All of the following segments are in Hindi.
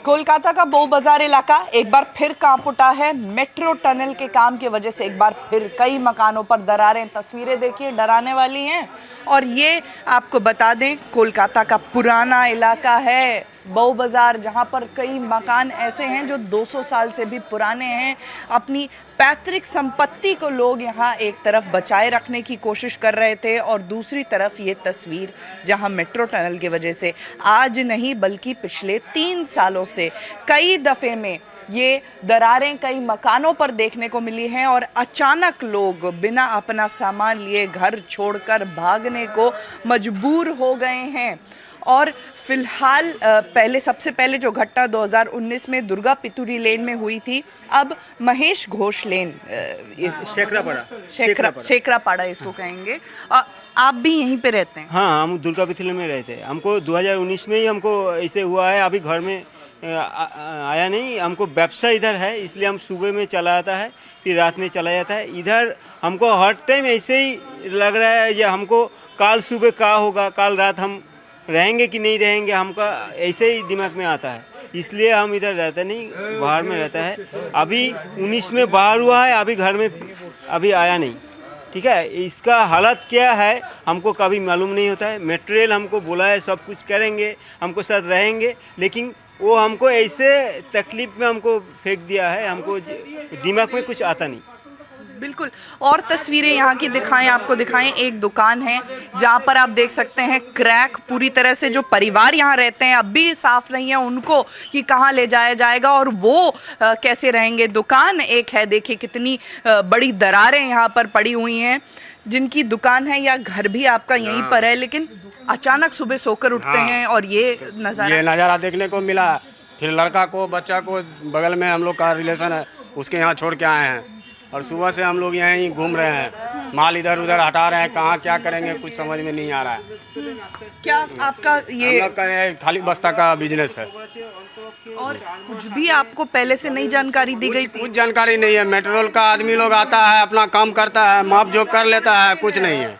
कोलकाता का बो बाजार इलाका एक बार फिर कांप उठा है। मेट्रो टनल के काम की वजह से एक बार फिर कई मकानों पर दरारें, तस्वीरें देखिए डराने वाली हैं। और ये आपको बता दें, कोलकाता का पुराना इलाका है बो बाजार, जहां पर कई मकान ऐसे हैं जो 200 साल से भी पुराने हैं। अपनी पैतृक संपत्ति को लोग यहाँ एक तरफ बचाए रखने की कोशिश कर रहे थे और दूसरी तरफ ये तस्वीर जहाँ मेट्रो टनल की वजह से आज नहीं बल्कि पिछले 3 सालों से कई दफ़े में ये दरारें कई मकानों पर देखने को मिली हैं और अचानक लोग बिना अपना सामान लिए घर छोड़कर भागने को मजबूर हो गए हैं। और फिलहाल सबसे पहले जो घटना 2019 में दुर्गा पितुरी लेन में हुई थी, अब महेश घोष लेन, शेखरापाड़ा इसको कहेंगे। आप भी यहीं पे रहते हैं? हाँ, हम दुर्गा पितुरी में रहते हैं। हमको 2019 में ही हमको ऐसे हुआ है। अभी घर में आया नहीं। हमको व्यवसा इधर है, इसलिए हम सुबह में चला जाता है, फिर रात में चला जाता है। इधर हमको हर टाइम ऐसे ही लग रहा है ये हमको कल सुबह क्या होगा, कल रात हम रहेंगे कि नहीं रहेंगे, हमका ऐसे ही दिमाग में आता है। इसलिए हम इधर रहते नहीं, बाहर में रहता है। अभी 19 में बाहर हुआ है, अभी घर में अभी आया नहीं। ठीक है, इसका हालत क्या है हमको कभी मालूम नहीं होता है। मेट्रो रेल हमको बोला है सब कुछ करेंगे, हमको साथ रहेंगे, लेकिन वो हमको ऐसे तकलीफ में हमको फेंक दिया है, हमको दिमाग में कुछ आता नहीं। बिल्कुल। और तस्वीरें यहाँ की दिखाएं, आपको दिखाएं। एक दुकान है जहाँ पर आप देख सकते हैं क्रैक पूरी तरह से, जो परिवार यहाँ रहते हैं अब भी साफ नहीं है उनको कि कहाँ ले जाया जाएगा और वो कैसे रहेंगे। दुकान एक है, देखिए कितनी बड़ी दरारें यहाँ पर पड़ी हुई हैं। जिनकी दुकान है या घर भी आपका यहीं पर है, लेकिन अचानक सुबह सोकर उठते हैं और ये नज़ारा देखने को मिला। फिर लड़का को, बच्चा को, बगल में हम लोग का रिलेशन है, उसके यहाँ छोड़ के आए हैं और सुबह से हम लोग यहीं घूम रहे हैं। माल इधर उधर हटा रहे हैं, कहाँ क्या करेंगे कुछ समझ में नहीं आ रहा है। क्या आपका ये खाली बस्ता का बिजनेस है और कुछ भी आपको पहले से नहीं जानकारी दी गई थी? कुछ जानकारी नहीं है। मेट्रोल का आदमी लोग आता है, अपना काम करता है, माप जोक कर लेता है, कुछ नहीं है,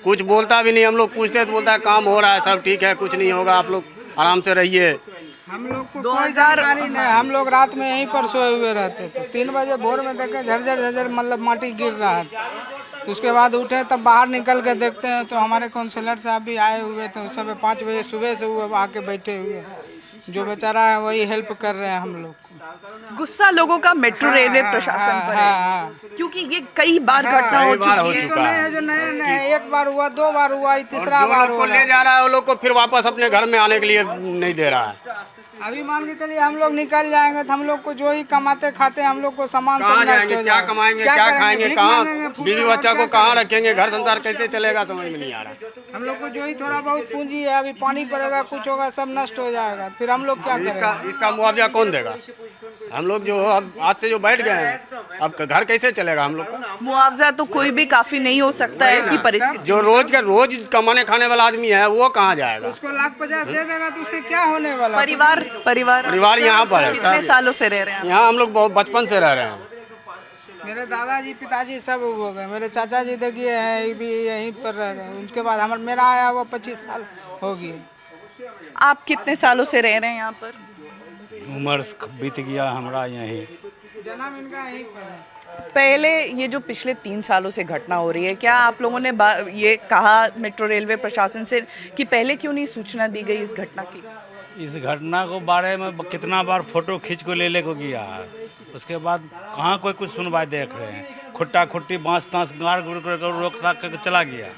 कुछ बोलता भी नहीं। हम लोग पूछते तो बोलता है काम हो रहा है, सब ठीक है, कुछ नहीं होगा, आप लोग आराम से रहिए। हम लोग को 2000 नहीं, हम लोग रात में यहीं पर सोए हुए रहते थे। 3 बजे भोर में देखे झरझर झरझर मतलब माटी गिर रहा है, तो उसके बाद उठे तब बाहर निकल के देखते हैं तो हमारे काउंसलर साहब भी आए हुए थे। उस समय 5 बजे सुबह से वो आके बैठे हुए हैं, जो बेचारा है वही हेल्प कर रहे हैं हम लोग को। गुस्सा लोगों का मेट्रो रेलवे प्रशासन पर है, क्योंकि ये कई बार घटना हो चुकी है। जो नया एक बार हुआ, 2 बार हुआ, तीसरा बार हो ले जा रहा है वो लोग को, फिर वापस अपने घर में आने के लिए नहीं दे रहा है। अभी मान के चलिए हम लोग निकल जाएंगे तो हम लोग को जो ही कमाते खाते हम लोग को सामान सब नष्ट हो क्या कमाएंगे, क्या खाएंगे, कहाँ बीवी बच्चा को कहाँ रखेंगे, घर संसार कैसे चलेगा, समझ में नहीं आ रहा। हम लोग को जो ही थोड़ा बहुत पूंजी है, अभी पानी पड़ेगा, कुछ होगा, सब नष्ट हो जाएगा, फिर हम लोग क्या करेंगे? इसका मुआवजा कौन देगा? हम लोग जो अब आज से जो बैठ गए हैं, अब घर कैसे चलेगा हम लोग का? मुआवजा तो कोई भी काफी नहीं हो सकता है ऐसी परिस्थिति। जो रोज कमाने खाने वाला आदमी है वो कहाँ जाएगा? उसको 1,50,000 दे देगा तो उससे क्या होने वाला? परिवार यहाँ पर है। कितने सालों से रह रहे हैं यहाँ? हम लोग बहुत बचपन से रह रहे हैं। मेरे दादाजी पिताजी सब हो गए, मेरे चाचा जी देखिए हैं भी यहीं पर रह रहे हैं। उनके बाद मेरा आया वो 25 साल हो गई। आप कितने सालों से रह रहे हैं यहाँ पर? उम्र बीत गया हमारा यहीं, जन्म इनका यहीं पर है। पहले ये जो पिछले 3 सालों से घटना हो रही है, क्या आप लोगों ने ये कहा मेट्रो रेलवे प्रशासन से कि पहले क्यों नहीं सूचना दी गई इस घटना की? इस घटना को बारे में कितना बार फोटो खींच को ले को गया है, उसके बाद कहाँ कोई कुछ सुनवाई देख रहे हैं। खुट्टा खुट्टी बांस तांस गाड़ गुड़ कर रोक राक करके चला गया,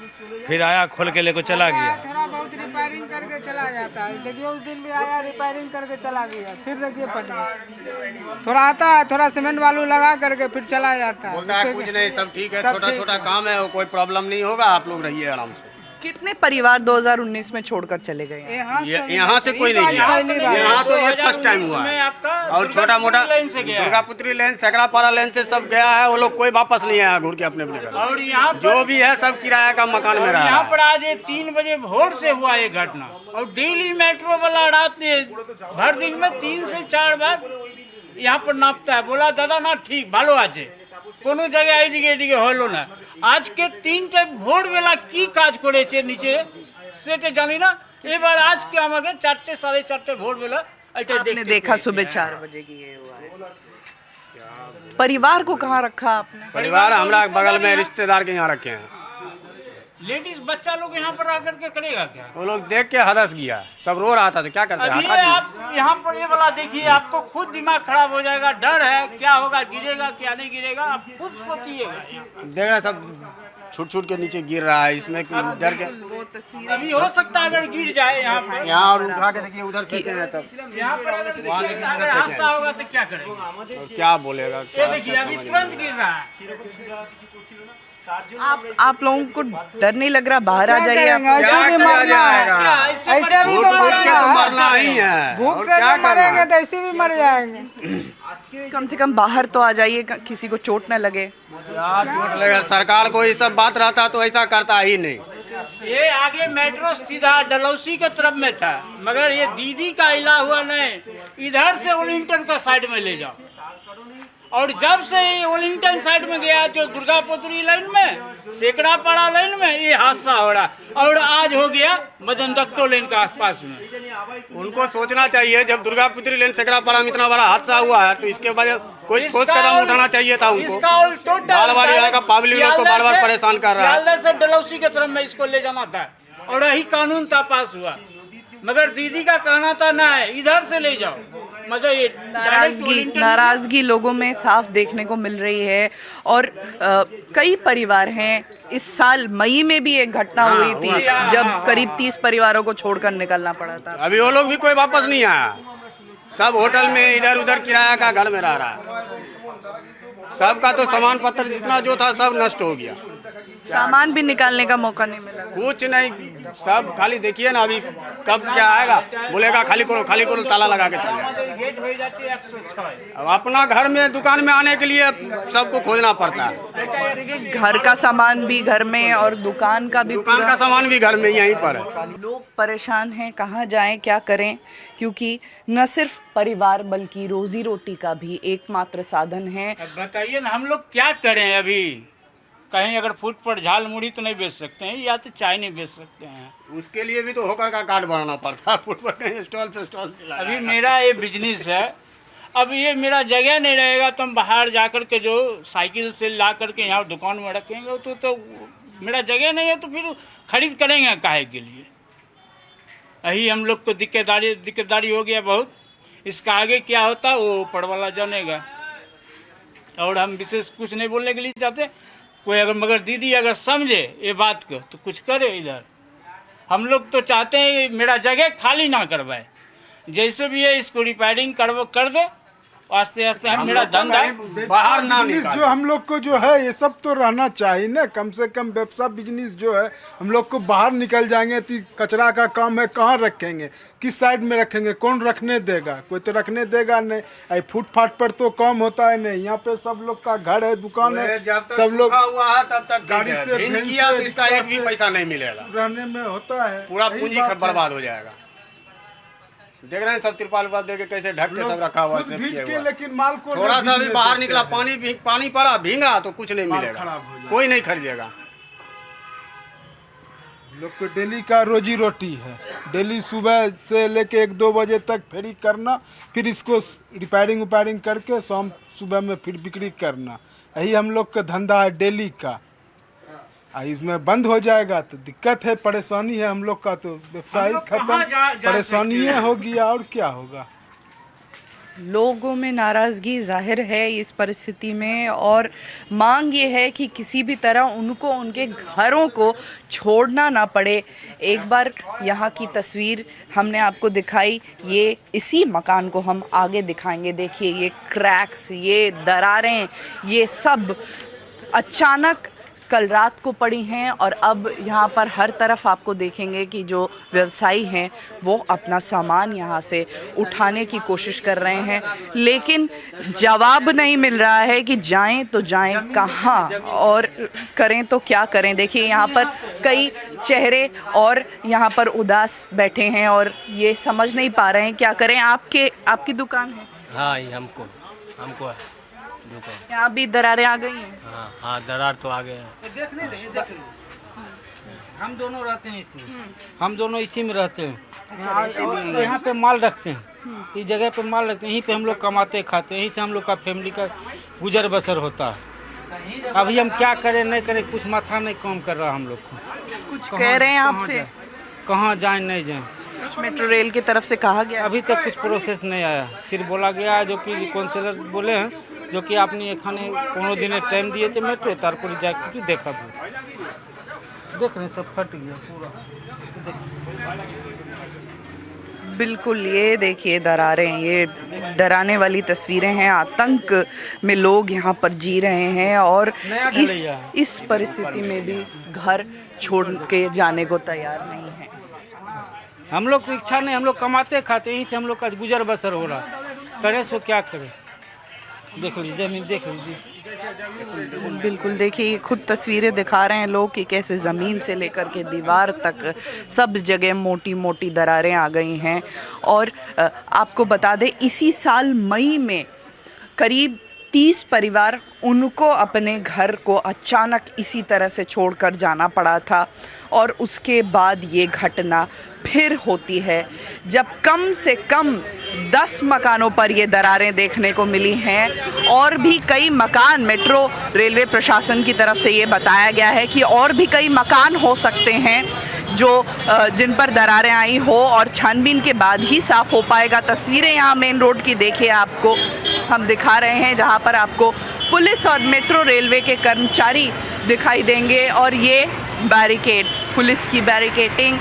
फिर आया खोल के लेको चला गया। थोड़ा बहुत रिपेयरिंग करके चला जाता है। देखिए उस दिन भी आया रिपेयरिंग करके चला गया, फिर देखिए पट गया। थोड़ा आता है, थोड़ा सीमेंट बालू लगा करके फिर चला जाता है। बोलता है कुछ नहीं, सब ठीक है, छोटा छोटा काम है, कोई प्रॉब्लम नहीं होगा, आप लोग रहिए आराम से। कितने परिवार 2019 में छोड़कर चले गए? यहाँ से कोई नहीं गया, यहाँ तो ये फर्स्ट टाइम हुआ है। और छोटा मोटा दुर्गा पुत्री लेन, शेखरापाड़ा लेन से सब गया है, वो लोग कोई वापस नहीं आया घूर के अपने घर। और यहाँ जो भी है सब किराया का मकान में रहा है। यहाँ पर आज 3 बजे भोर से हुआ ये घटना, और डेली मेट्रो वाला रात भर दिन में 3 से 4 बार यहाँ पर नापता है। बोला दादा ना ठीक भालो आज कोनो जगह एदिके हलो ना। आज के 3टे भोर बेला की काज करेছে নিচে সেটা জানি না। এবার আজকে আমাকে 4টে 4:30 ভোর বেলা आपने देखा सुबह 4 बजे की ये हुआ है। परिवार को कहाँ रखा आपने? परिवार हमारा बगल में रिश्तेदार के यहाँ रखे हैं। लेडीज बच्चा लोग यहाँ पर आकर के करेगा क्या? वो लोग देख के हदस गया, सब रो रहा था तो क्या करते हैं, अभी हटा दिए। आप यहाँ पर ये वाला देखिए, आपको खुद दिमाग खराब हो जाएगा, डर है क्या होगा, गिरेगा क्या नहीं गिरेगा, आप खुद सोचिएगा। देख रहे हैं सब छूट छूट के नीचे गिर रहा है, इसमें डर के अभी हो सकता है अगर गिर जाए यहाँ पे, यहाँ और उठा के देखिए उधर फेंके हैं तब यहाँ पर अगर हादसा होगा तो क्या करेगा? और क्या बोलेगा, ये क्या देखिए अभी तुरंत गिर रहा है। आप लोगों को डर नहीं लग रहा? बाहर आ जाइए आप। ऐसे क्या भी किया मरना है, जाएगा? ऐसे भी तो फूट फूट के तो मरना मरना है, ही है, भूख और से क्या तो करना मरेंगे है? तो ऐसे भी मर जाएंगे। कम से कम बाहर तो आ जाइए, किसी को चोट न लगे। क्या चोट लगेगा, सरकार को ये सब बात रहता तो ऐसा करता ही नहीं। ये आगे मेट्रो सीधा डलहौसी के तरफ में था, मगर ये दीदी का हिला हुआ नहीं, इधर से ओलिंगटन का साइड में ले जाओ। और जब से ये ओलिंगटन साइड में गया, जो दुर्गापुत्री लाइन में, सेकड़ापाड़ा लाइन में, ये हादसा हो रहा, और आज हो गया मदन दत्तो लाइन का पास में। उनको सोचना चाहिए, जब दुर्गापुत्री लेन सेकड़ापाड़ा में इतना बड़ा हादसा हुआ है तो इसके बाद कोई ठोस कदम उठाना चाहिए था उनको। इसका और टोटल बार बार यहाँ का पब्लिक लोग को बार बार परेशान कर रहा है। सियालदह से डलहौसी के तरफ में इसको ले जाना था, और यही कानून था पास हुआ, मगर दीदी का कहना था ना इधर से ले जाओ। मतलब ये नाराजगी लोगों में साफ देखने को मिल रही है। और कई परिवार हैं, इस साल मई में भी एक घटना हुई थी जब करीब 30 परिवारों को छोड़कर निकलना पड़ा था। अभी वो लोग भी कोई वापस नहीं आया, सब होटल में इधर उधर किराया का घर में रह रहा है। सबका तो सामान पत्र जितना जो था सब नष्ट हो गया, सामान भी निकालने का मौका नहीं मिला। कुछ नहीं, सब खाली देखिए ना, अभी कब क्या आएगा, बोलेगा खाली करो ताला लगा के चल जाए। गेट हो जाती है 106। अब अपना घर में दुकान में आने के लिए सबको खोजना पड़ता है। घर का सामान भी घर में और दुकान का भी दुकान का सामान भी घर में यहीं पर है। लोग परेशान हैं, कहाँ जाएं, क्या करें, क्योंकि न सिर्फ परिवार बल्कि रोजी रोटी का भी एकमात्र साधन है। अब बताइए ना, हम लोग क्या करें? अभी कहीं अगर फुट पर झाल मुड़ी तो नहीं बेच सकते हैं, या तो चाय नहीं बेच सकते हैं। उसके लिए भी तो होकर का कार्ड बनाना पड़ता है, फुट पर कहीं स्टॉल पे स्टॉल। अभी मेरा ये बिजनेस है, अब ये मेरा जगह नहीं रहेगा तो हम बाहर जाकर के जो साइकिल से ला करके यहाँ दुकान में रखेंगे, तो मेरा जगह नहीं है, तो फिर खरीद करेंगे काहे के लिए? यही हम लोग को दिक्कतदारी हो गया बहुत। इसका आगे क्या होता है वो ऊपर वाला जानेगा, और हम विशेष कुछ नहीं बोलने के लिए चाहते कोई। अगर मगर दीदी अगर समझे ये बात को तो कुछ करे इधर। हम लोग तो चाहते हैं मेरा जगह खाली ना करवाए, जैसे भी है इसको रिपेयरिंग कर दे, आस्ते आस्ते हम मेरा धंधा बाहर ना बिजनेस निकाले। जो हम लोग को जो है ये सब तो रहना चाहिए ना, कम से कम व्यवसाय बिजनेस जो है हम लोग को बाहर निकल जाएंगे तो कचरा का काम है, कहाँ रखेंगे, किस साइड में रखेंगे, कौन रखने देगा? कोई तो रखने देगा नहीं। आई फुटपाथ पर तो कम होता है नहीं, यहाँ पे सब लोग का घर है, दुकान है, सब लोग हुआ है तब तक गाड़ी गाड़ी से से भेज किया तो से इसका एक भी से पैसा नहीं मिलेगा, रहने में होता है, पूरा यही पूंजी बात है। बर्बाद हो जाएगा। देख रहे हैं सब तिरपाल वाल दे के कैसे ढक के सब रखा हुआ है, खुद सब भीज किया के, हुआ है। लेकिन माल को थोड़ा नहीं सा भी भीजने बाहर देते निकला, हैं। पानी पड़ा भींगा तो कुछ नहीं माल मिलेगा, खराब हो जाएगा। कोई नहीं खरीदेगा। लोग को डेली का रोजी रोटी है, डेली सुबह से लेके 1-2 बजे तक फेरी करना, फिर इसको रिपेयरिंग करके शाम सुबह में फिर बिक्री करना, यही हम लोग का धंधा है डेली का। इसमें बंद हो जाएगा तो दिक्कत है, परेशानी है हम लोग का, तो व्यवसाय खत्म, परेशानी होगी और क्या होगा। लोगों में नाराज़गी जाहिर है इस परिस्थिति में, और मांग ये है कि किसी भी तरह उनको उनके घरों को छोड़ना ना पड़े। एक बार यहाँ की तस्वीर हमने आपको दिखाई, ये इसी मकान को हम आगे दिखाएंगे। देखिए ये क्रैक्स, ये दरारें, ये सब अचानक कल रात को पड़ी हैं, और अब यहाँ पर हर तरफ आपको देखेंगे कि जो व्यवसायी हैं वो अपना सामान यहाँ से उठाने की कोशिश कर रहे हैं, लेकिन जवाब नहीं मिल रहा है कि जाएं तो जाएं कहाँ और करें तो क्या करें। देखिए यहाँ पर कई चेहरे और यहाँ पर उदास बैठे हैं और ये समझ नहीं पा रहे हैं क्या करें। आपकी दुकान है? हाँ, ये हमको है दुकान। यहाँ भी दरारें आ गई हैं? हाँ, दरार तो आ गए हैं। हम दोनों रहते हैं इसमें, हम दोनों इसी में रहते हैं। यहाँ पे माल रखते हैं, इस जगह पे माल रखते हैं, यहीं पे हम लोग कमाते खाते हैं, यहीं से हम लोग का फैमिली का गुजर बसर होता है। अभी हम क्या करें नहीं करें, कुछ माथा नहीं काम कर रहा हम लोग को। कुछ कह रहे हैं आपसे? कहाँ जाएं नहीं जाएं, कुछ मेट्रो रेल की तरफ से कहा गया? अभी तक कुछ प्रोसेस नहीं आया। सिर्फ बोला गया है जो कि काउंसिलर बोले हैं जो कि आपने एखाने 15 दिन टाइम दिए थे मेट्रो तारपुर जाके देखा देख रहे सब फट गया पूरा। बिल्कुल, ये देखिए दरारें, ये डराने वाली तस्वीरें हैं। आतंक में लोग यहाँ पर जी रहे हैं और इस परिस्थिति में भी घर छोड़ के जाने को तैयार नहीं है। हम लोग को इच्छा नहीं, हम लोग कमाते खाते, यहीं से हम लोग का गुजर बसर हो रहा, करें सो क्या करें। देख लीजिए जमीन, देख लीजिए। बिल्कुल, देखिए ये खुद तस्वीरें दिखा रहे हैं लोग कि कैसे ज़मीन से लेकर के दीवार तक सब जगह मोटी मोटी दरारें आ गई हैं। और आपको बता दें, इसी साल मई में करीब 30 परिवार उनको अपने घर को अचानक इसी तरह से छोड़कर जाना पड़ा था। और उसके बाद ये घटना फिर होती है जब कम से कम 10 मकानों पर ये दरारें देखने को मिली हैं। और भी कई मकान, मेट्रो रेलवे प्रशासन की तरफ से ये बताया गया है कि और भी कई मकान हो सकते हैं जो जिन पर दरारें आई हो और छानबीन के बाद ही साफ़ हो पाएगा। तस्वीरें यहाँ मेन रोड की देखिए, आपको हम दिखा रहे हैं जहाँ पर आपको पुलिस और मेट्रो रेलवे के कर्मचारी दिखाई देंगे। और ये बैरिकेड, पुलिस की बैरिकेडिंग,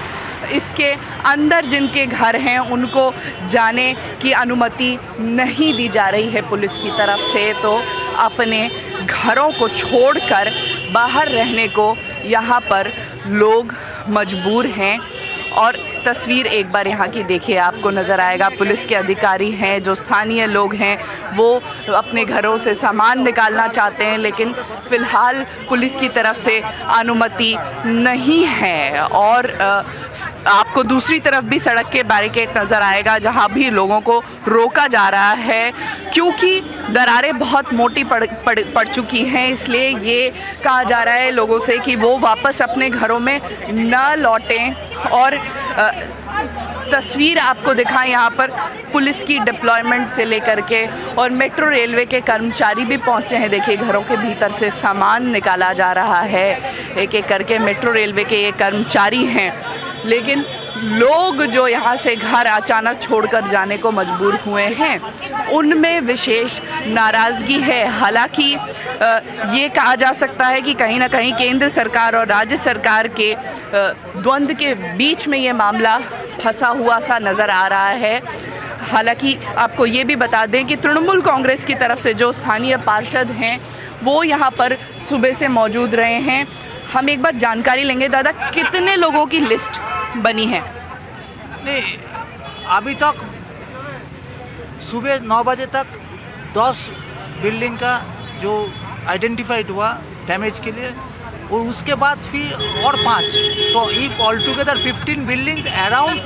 इसके अंदर जिनके घर हैं उनको जाने की अनुमति नहीं दी जा रही है पुलिस की तरफ से। तो अपने घरों को छोड़कर बाहर रहने को यहाँ पर लोग मजबूर हैं। और तस्वीर एक बार यहाँ की देखिए, आपको नज़र आएगा पुलिस के अधिकारी हैं, जो स्थानीय लोग हैं वो अपने घरों से सामान निकालना चाहते हैं, लेकिन फ़िलहाल पुलिस की तरफ से अनुमति नहीं है। और आपको दूसरी तरफ भी सड़क के बैरिकेड नज़र आएगा जहाँ भी लोगों को रोका जा रहा है, क्योंकि दरारें बहुत मोटी पड़ चुकी हैं। इसलिए ये कहा जा रहा है लोगों से कि वो वापस अपने घरों में न लौटें। और तस्वीर आपको दिखाएं, यहाँ पर पुलिस की डिप्लॉयमेंट से लेकर के और मेट्रो रेलवे के कर्मचारी भी पहुँचे हैं। देखिए घरों के भीतर से सामान निकाला जा रहा है, एक एक करके मेट्रो रेलवे के ये कर्मचारी हैं। लेकिन लोग जो यहाँ से घर अचानक छोड़कर जाने को मजबूर हुए हैं उनमें विशेष नाराज़गी है। हालांकि ये कहा जा सकता है कि कहीं ना कहीं केंद्र सरकार और राज्य सरकार के द्वंद्व के बीच में ये मामला फंसा हुआ सा नज़र आ रहा है। हालांकि आपको ये भी बता दें कि तृणमूल कांग्रेस की तरफ से जो स्थानीय पार्षद हैं वो यहाँ पर सुबह से मौजूद रहे हैं। हम एक बार जानकारी लेंगे। दादा, कितने लोगों की लिस्ट बनी है? नहीं, अभी तक सुबह 9 बजे तक 10 बिल्डिंग का जो आइडेंटिफाइड हुआ डैमेज के लिए, और उसके बाद फिर और 5, तो if all together 15 buildings around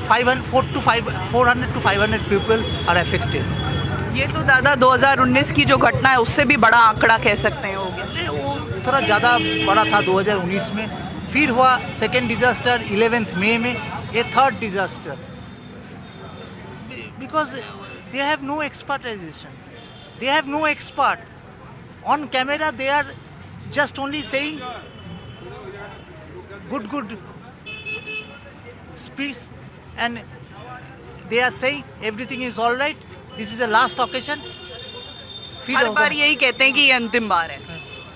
400 to 500 people are affected. ये तो दादा 2019 की जो घटना है उससे भी बड़ा आंकड़ा कह सकते हैं हो गया। नहीं, वो थोड़ा ज़्यादा बड़ा था 2019 में। फिर हुआ सेकेंड डिज़ास्टर 11 मई में, ये third disaster. Because they have no expertization, they have no expert on camera, they are just only saying good speech, and they are saying everything is all right, this is the last occasion. हर बार यही कहते हैं कि ये अंतिम बार है।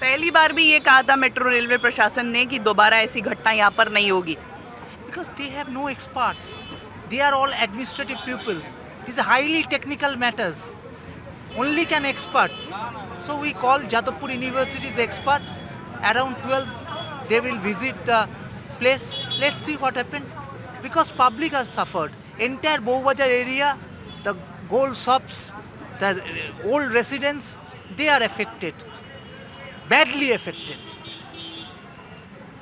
पहली बार भी ये कहा था मेट्रो रेलवे प्रशासन ने कि दोबारा ऐसी घटना यहाँ पर नहीं होगी। Because they have no experts, they are all administrative people, it's highly technical matters, only can expert. So we call Jadavpur University's expert. Around 12, they will visit the place. Let's see what happened. Because public has suffered. Entire Bowbazar area, the gold shops, the old residents, they are affected. Badly affected.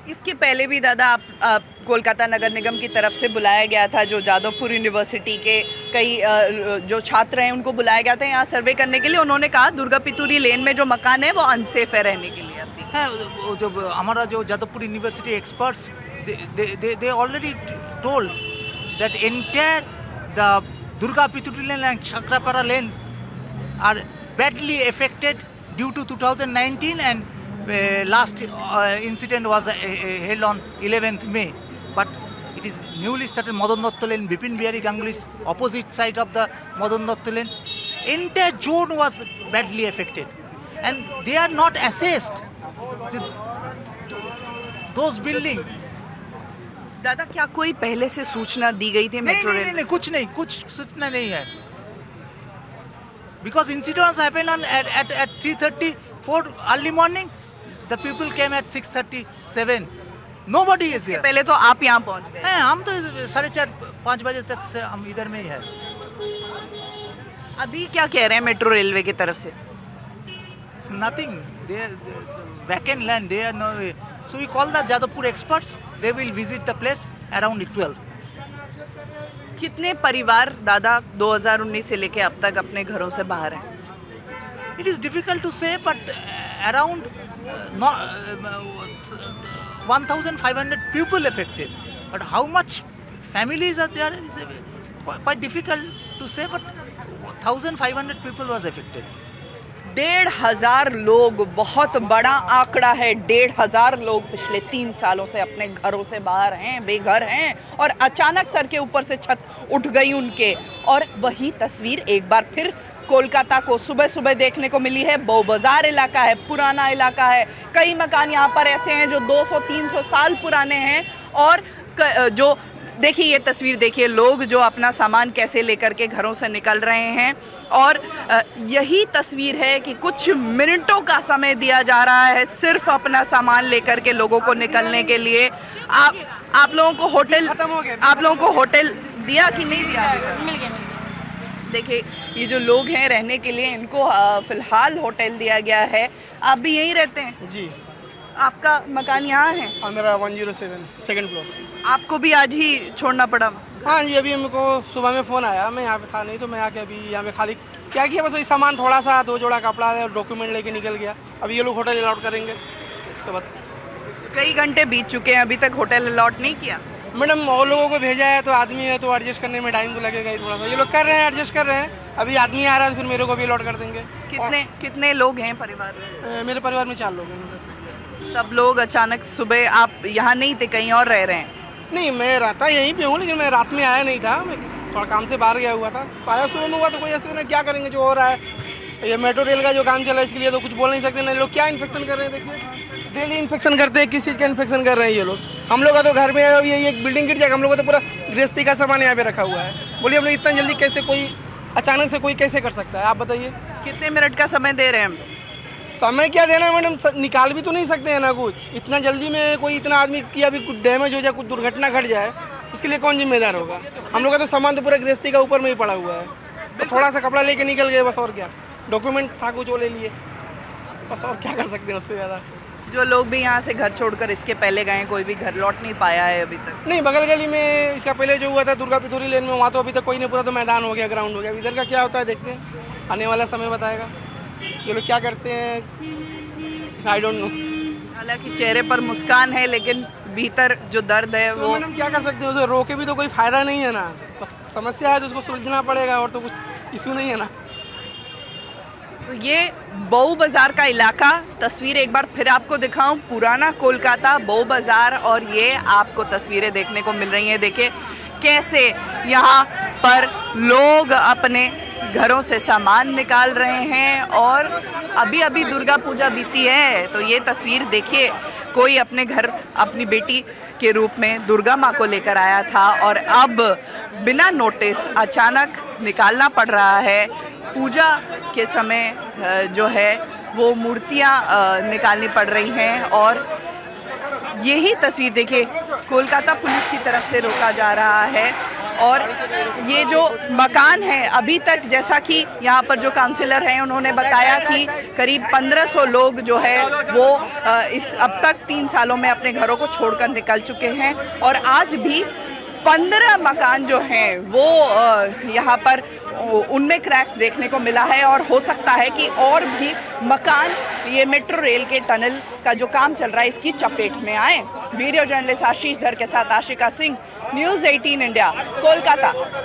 इसके पहले भी दादा आप कोलकाता नगर निगम की तरफ से बुलाया गया था, जो जादवपुर यूनिवर्सिटी के कई जो छात्र हैं उनको बुलाया गया था यहाँ सर्वे करने के लिए। उन्होंने कहा दुर्गा पितूरी लेन में जो मकान है वो अनसेफ है रहने के लिए। अभी है जो हमारा जो Jadavpur university experts, they already told that entire the Durga Pituri Lane and Chakrapara Lane are badly affected due to 2019 and last incident was held on 11th May. But it is newly started Madan Datta Lane, Bipin Bihari Ganguly's opposite side of the Madan Datta Lane. Entire zone was badly affected and they are not assessed. Those buildings. दादा क्या कोई पहले से सूचना दी गई थी मेट्रो रेल? नहीं, कुछ सूचना नहीं है. Because incidents happened at 3:34 early morning, the people came at 6:37. Nobody is here. पहले तो आप यहाँ पहुँच गए. हैं, हम तो 4:30-5 बजे तक से हम इधर में ही है. अभी क्या कह रहे हैं मेट्रो रेलवे की तरफ से? Nothing. They vacant land. They are no. So we call the Jadavpur experts. They will visit the place around 12. कितने परिवार दादा 2019 से लेके अब तक अपने घरों से बाहर हैं? It is difficult to say, but around 1,500 people affected. But how much families are there is quite difficult to say. But 1,500 people was affected. 1,500 लोग, बहुत बड़ा आंकड़ा है. 1,500 लोग पिछले 3 सालों से अपने घरों से बाहर हैं, बेघर हैं और अचानक सर के ऊपर से छत उठ गई उनके. और वही तस्वीर एक बार फिर कोलकाता को सुबह सुबह देखने को मिली है. बो बाजार इलाका है, पुराना इलाका है. कई मकान यहाँ पर ऐसे हैं जो 200-300 साल पुराने हैं. और जो देखिए ये तस्वीर देखिए, लोग जो अपना सामान कैसे लेकर के घरों से निकल रहे हैं. और यही तस्वीर है कि कुछ मिनटों का समय दिया जा रहा है सिर्फ अपना सामान लेकर के लोगों को निकलने के लिए. आप लोगों को होटल दिया कि नहीं दिया? मिल गया. देखिए ये जो लोग हैं रहने के लिए इनको फिलहाल होटल दिया गया है. आप भी यहीं रहते हैं? जी. आपका मकान यहाँ है? मेरा 107 सेकंड फ्लोर. आपको भी आज ही छोड़ना पड़ा? हाँ जी, अभी मेरे को सुबह में फ़ोन आया, मैं यहाँ पे था नहीं तो मैं आके अभी यहाँ पे खाली क्या किया, बस वही सामान थोड़ा सा 2 जोड़ा कपड़ा है और डॉक्यूमेंट लेके निकल गया. अभी ये लोग होटल अलॉट करेंगे उसके बाद. कई घंटे बीत चुके हैं, अभी तक होटल अलॉट नहीं किया? मैडम और लोगों को भेजा है तो आदमी है तो एडजस्ट करने में टाइम तो लगेगा ही थोड़ा सा. ये लोग कर रहे हैं, एडजस्ट कर रहे हैं. अभी आदमी आ रहा है तो फिर मेरे को भी अलॉट कर देंगे. कितने लोग हैं परिवार में? मेरे परिवार में 4 लोग हैं. सब लोग अचानक सुबह, आप यहाँ नहीं थे, कहीं और रह रहे हैं? नहीं, मैं रहता यहीं पे हूँ लेकिन मैं रात में आया नहीं था, मैं थोड़ा काम से बाहर गया हुआ था. तो आया सुबह में हुआ तो कोई ऐसे ना, क्या करेंगे जो हो रहा है. ये मेट्रो रेल का जो काम चल रहा है इसके लिए तो कुछ बोल नहीं सकते. ना लोग क्या इन्फेक्शन कर रहे हैं, देखिए डेली इन्फेक्शन करते हैं. किस चीज़ का इन्फेक्शन कर रहे हैं ये लोग? हम लोग का तो घर में अब ये एक बिल्डिंग गिर जाएगा. हम लोग का तो पूरा गृहस्थी का सामान यहाँ पे रखा हुआ है. बोलिए हम लोग इतना जल्दी कैसे, कोई अचानक से कोई कैसे कर सकता है, आप बताइए. कितने मिनट का समय दे रहे हैं हम? समय क्या देना है मैडम, निकाल भी तो नहीं सकते हैं ना कुछ. इतना जल्दी में कोई इतना आदमी की अभी कुछ डैमेज हो जाए, कुछ दुर्घटना घट जाए, उसके लिए कौन जिम्मेदार होगा? हम लोग का तो सामान तो पूरा गृहस्थी का ऊपर में ही पड़ा हुआ है. तो थोड़ा सा कपड़ा लेके निकल गए बस, और क्या. डॉक्यूमेंट था कुछ वो ले लिए बस, और क्या कर सकते हैं उससे ज़्यादा. जो लोग भी यहाँ से घर छोड़कर इसके पहले गए, कोई भी घर लौट नहीं पाया है अभी तक? नहीं, बगल गली में इसका पहले जो हुआ था दुर्गा पिथौरी लेन में, वहाँ तो अभी तक कोई नहीं. पूरा तो मैदान हो गया, ग्राउंड हो गया. इधर का क्या होता है देखते हैं, आने वाला समय बताएगा. ये लोग क्या करते हैं, आई डोंट नो. हालांकि चेहरे पर मुस्कान है लेकिन भीतर जो दर्द है वो. मैडम क्या कर सकते हैं, उसे रोके भी तो कोई फायदा नहीं है ना. बस समस्या है तो उसको सुलझना पड़ेगा, और तो कुछ इशू नहीं है ना. तो ये बो बाजार का इलाका, तस्वीर एक बार फिर आपको दिखाऊं. पुराना कोलकाता, बो बाजार, और ये आपको तस्वीरें देखने को मिल रही हैं. देखिए कैसे यहाँ पर लोग अपने घरों से सामान निकाल रहे हैं. और अभी अभी दुर्गा पूजा बीती है तो ये तस्वीर देखिए, कोई अपने घर अपनी बेटी के रूप में दुर्गा माँ को लेकर आया था और अब बिना नोटिस अचानक निकालना पड़ रहा है. पूजा के समय जो है वो मूर्तियाँ निकालनी पड़ रही हैं. और यही तस्वीर देखिए, कोलकाता पुलिस की तरफ से रोका जा रहा है. और ये जो मकान है, अभी तक जैसा कि यहाँ पर जो काउंसिलर हैं उन्होंने बताया कि करीब 1500 लोग जो है वो इस अब तक 3 सालों में अपने घरों को छोड़कर निकल चुके हैं. और आज भी 15 मकान जो हैं वो यहाँ पर उनमें क्रैक्स देखने को मिला है. और हो सकता है कि और भी मकान ये मेट्रो रेल के टनल का जो काम चल रहा है इसकी चपेट में आए. वीडियो जर्नलिस्ट आशीष धर के साथ आशिका सिंह, न्यूज़ 18 इंडिया, कोलकाता.